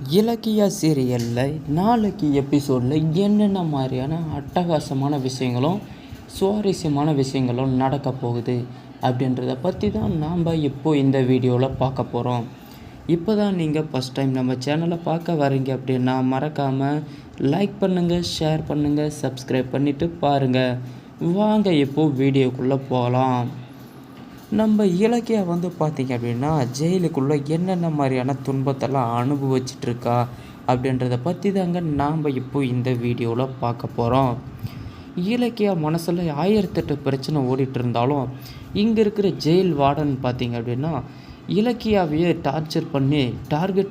இலக்கியா சீரியலில் நாளைக்கு எபிசோடில் என்னென்ன மாதிரியான அட்டகாசமான விஷயங்களும் சுவாரஸ்யமான விஷயங்களும் நடக்க போகுது அப்படின்றத பற்றி தான் நாம் இப்போது இந்த வீடியோவில் பார்க்க போகிறோம். இப்போ தான் நீங்கள் ஃபஸ்ட் டைம் நம்ம சேனலை பார்க்க வரீங்க அப்படின்னா மறக்காமல் லைக் பண்ணுங்கள், ஷேர் பண்ணுங்கள், சப்ஸ்கிரைப் பண்ணிவிட்டு பாருங்கள். வாங்க இப்போது வீடியோக்குள்ளே போகலாம். நம்ம இலக்கியா பார்த்திங்க அப்படின்னா ஜெயிலுக்குள்ளே என்னென்ன மாதிரியான துன்பத்தெல்லாம் அனுபவிச்சிட்ருக்கா அப்படின்றத பற்றி தாங்க நாம் இப்போ இந்த வீடியோவில் பார்க்க போகிறோம். இலக்கியா மனசில் 1008 பிரச்சனை ஓடிட்டு இருந்தாலும் இங்கே இருக்கிற ஜெயில் வார்டன் பார்த்திங்க அப்படின்னா இலக்கியாவையே டார்கெட்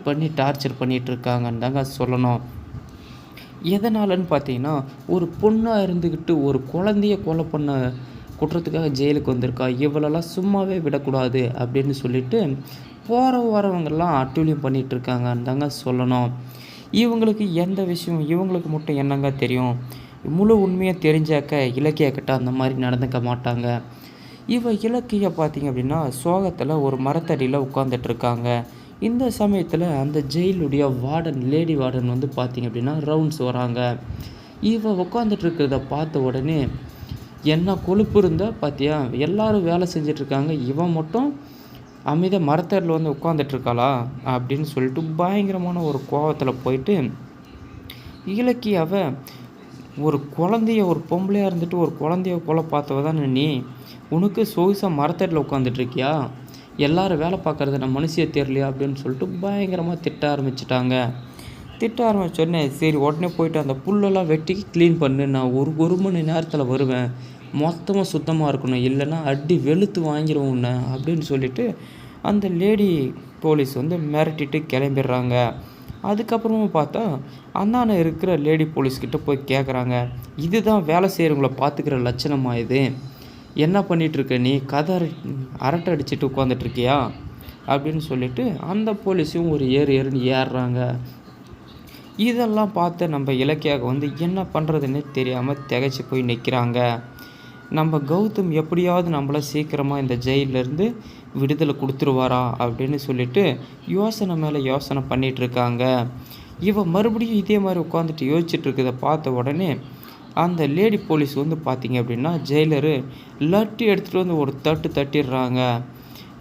பண்ணி டார்ச்சர் பண்ணிகிட்ருக்காங்கன்னு தாங்க சொல்லணும். எதனாலன்னு பார்த்தீங்கன்னா, ஒரு பொண்ணாக இருந்துக்கிட்டு ஒரு குழந்தைய கொலை பண்ண குற்றத்துக்காக ஜெயிலுக்கு வந்திருக்கா, இவளெல்லாம் சும்மாவே விடக்கூடாது அப்படின்னு சொல்லிட்டு வரவங்கெல்லாம் அட்டூழியம் பண்ணிகிட்ருக்காங்கன்னு தாங்க சொல்லணும். இவங்களுக்கு எந்த விஷயம் இவங்களுக்கு மட்டும் என்னங்க தெரியும்? முழு உண்மையை தெரிஞ்சாக்க இலக்கியா கிட்ட அந்த மாதிரி நடந்துக்க மாட்டாங்க. இலக்கிய பார்த்திங்க அப்படின்னா சோகத்தில் ஒரு மரத்தடியில் உட்காந்துட்ருக்காங்க. இந்த சமயத்தில் அந்த ஜெயிலுடைய லேடி வார்டன் பார்த்திங்க அப்படின்னா ரவுண்ட்ஸ் வராங்க. உட்காந்துட்ருக்கிறத பார்த்த உடனே என்ன கொழுப்பு இருந்தால் பார்த்தியா, எல்லோரும் வேலை செஞ்சிட்ருக்காங்க, இவன் மட்டும் அமைதியாக மரத்தடியில் உட்காந்துட்ருக்காளா அப்படின்னு சொல்லிட்டு பயங்கரமான ஒரு கோபத்தில் போயிட்டு இலக்கியாவை ஒரு பொம்பளையாக இருந்துட்டு ஒரு குழந்தைய கொலை பார்த்தவ தானே நீ, உனக்கு சொகுசாக மரத்தடியில் உட்காந்துட்ருக்கியா, எல்லோரும் வேலை பார்க்குறது நம்ம மனுஷியை தெரியலையா அப்படின்னு சொல்லிட்டு பயங்கரமாக திட்ட ஆரம்பித்தோடனே சரி உடனே போயிட்டு அந்த புல்லெல்லாம் வெட்டி க்ளீன் பண்ணு, நான் ஒரு மணி நேரத்தில் வருவேன், மொத்தமாக சுத்தமாக இருக்கணும், இல்லைன்னா அடி வெளுத்து வாங்கிடுவோம் உன்னை அப்படின்னு சொல்லிட்டு அந்த லேடி போலீஸ் மிரட்டிட்டு கிளம்பிடுறாங்க. அதுக்கப்புறமா பார்த்தா அந்தான இருக்கிற லேடி போலீஸ்கிட்ட போய் கேட்குறாங்க, இதுதான் வேலை செய்கிறவங்கள பார்த்துக்கிற லட்சணமாக இது, என்ன பண்ணிகிட்ருக்க நீ, அரட்டை அடிச்சுட்டு உட்காந்துட்ருக்கியா அப்படின்னு சொல்லிட்டு அந்த போலீஸும் ஒரு ஏறுன்னு ஏறுறாங்க. இதெல்லாம் பார்த்து நம்ம இலக்கியாக என்ன பண்ணுறதுன்னு தெரியாமல் திகைச்சு போய் நிற்கிறாங்க. நம்ம கௌதம் எப்படியாவது நம்மளை சீக்கிரமாக இந்த ஜெயிலேருந்து விடுதலை கொடுத்துருவாரா அப்படின்னு சொல்லிட்டு யோசனை மேலே யோசனை பண்ணிகிட்ருக்காங்க. மறுபடியும் இதே மாதிரி உட்காந்துட்டு யோசிச்சுட்ருக்கதை பார்த்த உடனே அந்த லேடி போலீஸ் பார்த்திங்க அப்படின்னா ஜெயிலரு லட்டி எடுத்துகிட்டு ஒரு தட்டிடுறாங்க.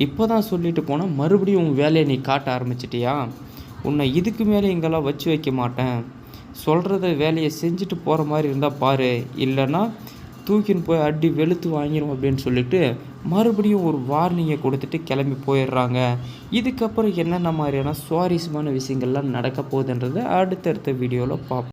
இப்போ தான் சொல்லிட்டு போனால் மறுபடியும் உன் வேலையை நீ காட்ட ஆரம்பிச்சிட்டியா, உன்னை இதுக்கு மேலே இங்கெல்லாம் வச்சு வைக்க மாட்டேன், சொல்கிறத வேலையை செஞ்சுட்டு போகிற மாதிரி இருந்தால் பாரு, இல்லைன்னா தூக்கின்னு போய் அடி வெளுத்து வாங்கிடும் அப்படின்னு சொல்லிட்டு மறுபடியும் ஒரு வார்னிங்கை கொடுத்துட்டு கிளம்பி போயிடுறாங்க. இதுக்கப்புறம் என்னென்ன மாதிரியான சுவாரஸ்யமான விஷயங்கள்லாம் நடக்க போகுதுன்றதை அடுத்தடுத்த வீடியோவில் பார்ப்போம்.